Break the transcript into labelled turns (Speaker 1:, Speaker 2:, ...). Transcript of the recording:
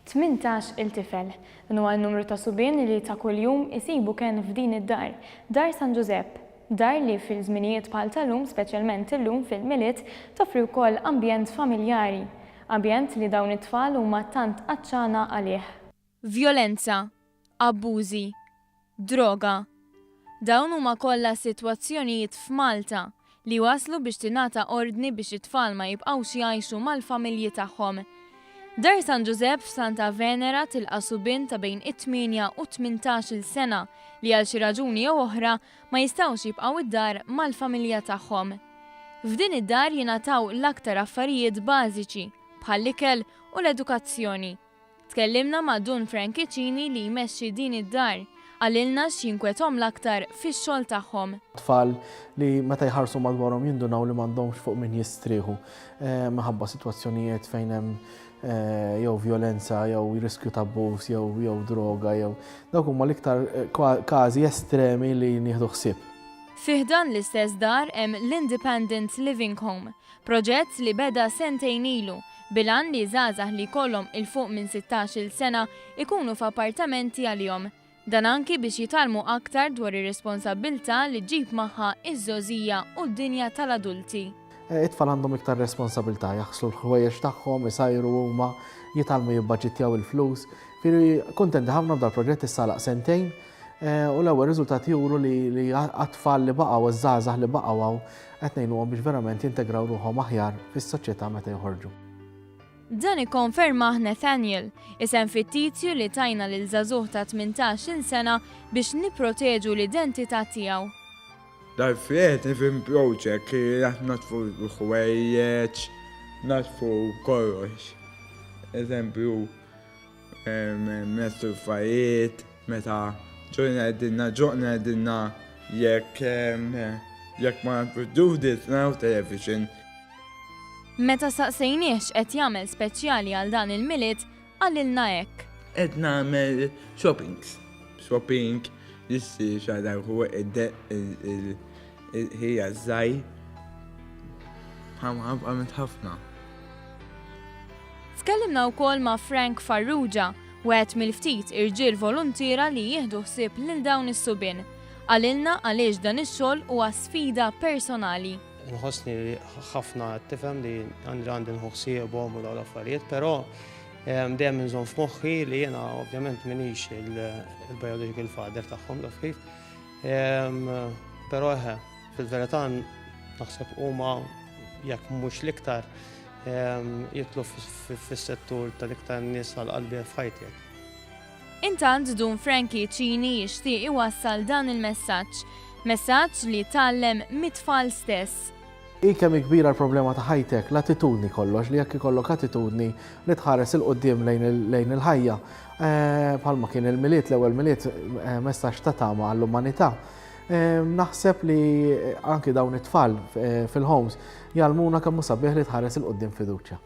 Speaker 1: 18 il-tifel. Dan huwa n-numru ta' subien li ta' kuljum isibu kien f'din id-dar, Dar San Giuseppe. Dar li fil-żminijiet bħal tal-lum, speċjalment illum fil-miliet, toffri wkoll ambjent familjari. Ambjent li dawn it-tfal huma tant qaċċana għalih.
Speaker 2: Vjolenza, abbużi, droga. Dawn huma kollha sitwazzjonijiet f'Malta li waslu biex tingħata ordni biex it-tfal ma jibqgħux jgħixu mal-familji tagħhom. Dar San Giuseppe f'Santa Venera tilqa' subien ta' bejn 8 u 18 sena li għal xi raġuni jew oħra ma jistgħux jibqgħu id-dar mal-familja tagħhom. F'din id-dar jingħataw l-aktar affarijiet bażiċi bħall-ikel u l-edukazzjoni. Tkellimna ma' Dun Franchicini li jmexxi din id-dar, għalilna x'jinkwetom l-aktar fix-xogħol tagħhom.
Speaker 3: Tfal li meta jħarsu madwarhom jindunaw li m'għandhomx fuq min jistrieħu minħabba sitwazzjonijiet fejn hemm jew vjolenza, jew riskju ta' abbuż, jew droga, jew dawk huma l-iktar każi estremi li nieħdu ħsieb.
Speaker 2: Fih dan l-istess dar hemm l-Independent Living Home, proġett li beda sentejn ilu bilan li żgħażagħ li jkollhom il-fuq minn 16-il sena ikunu f'appartamenti għalihom. Dan anki biex jitalmu aktar dwar ir-responsabbiltà li ġib magħha iż-żożija u d-dinja tal-adulti.
Speaker 3: It-tfal għandhom iktar responsabilità, jaħslu l-ħwejjeġ tagħhom, isajru huma, jitalmu jibbaġġittjaw il-flus. Firri kuntenti ħafna b'dal-proġett issalaq sentejn u l-ewwel riżultati juru li għat-tfal li baqgħu iż-żgħażagħ li baqgħu qed ngħinuhom biex verament jintegraw ruħhom aħjar fis-soċjetà meta joħorġu.
Speaker 2: Dan ikkonfermah Nathaniel, isem fittizju li tajna lil żagħżugħ ta' 18-il sena biex nipproteġu l-identità tiegħu.
Speaker 4: Dal-friet nifim project li natfu l-ħwejjeġ, natfu kollox. Eżempju, mestu fajiet, meta ġorna għedinna jekk ma produdit naw television.
Speaker 2: Meta saqsejniex qed jagħmel speċjali għal dan il-miliet, għalilna hekk.
Speaker 4: Qed nagħmel shopping, jissi xadar huwa hija żgħir. Għamilt ħafna.
Speaker 2: Tkellimna wkoll ma' Frank Farrugia, wieħed mill-ftit irġiel volontira li jieħdu ħsieb lil dawn is-subien. Għalilna għaliex dan ix-xogħol huwa sfida personali.
Speaker 5: Nħossni li ħafna tifhem li għandi nħossibhom u dawn l-affarijiet, però dejjem inżomm f'moħħi li jiena ovvjament m'iniex il-biological father tagħhom taf kif. Però fil-verità naħseb huma jekk mhux l-iktar jitlu fis-settur tal-iktar nies għall-qalbi f'ħajti.
Speaker 2: Intant Dun Franchicini jixtieq iwassal dan il-messaġġ, messaġġ li tgħallem mit-tfal stess.
Speaker 3: Kemm kbira l-problema ta' ħajtek, l-attitudni kollox, li jekk ikollok attitudni li tħares il-qoddim lejn il-ħajja. Bħalma kien il-miliet, l-ewwel miliet messaġġ ta' tama għall-umanità. Naħseb li anki dawn it-tfal fil-homes jgħalmuna kemm hu sabiħ li tħares il-qoddim fiduċja.